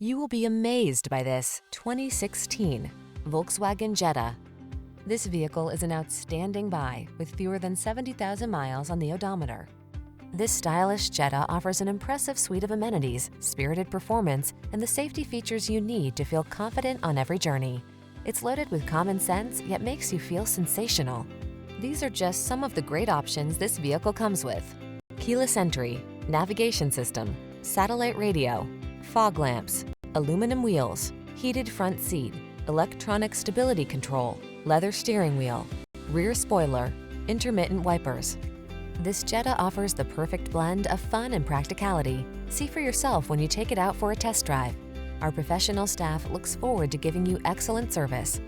You will be amazed by this 2016 Volkswagen Jetta. This vehicle is an outstanding buy with fewer than 70,000 miles on the odometer. This stylish Jetta offers an impressive suite of amenities, spirited performance, and the safety features you need to feel confident on every journey. It's loaded with common sense, yet makes you feel sensational. These are just some of the great options this vehicle comes with: keyless entry, navigation system, satellite radio, fog lamps, aluminum wheels, heated front seat, electronic stability control, leather steering wheel, rear spoiler, intermittent wipers. This Jetta offers the perfect blend of fun and practicality. See for yourself when you take it out for a test drive. Our professional staff looks forward to giving you excellent service.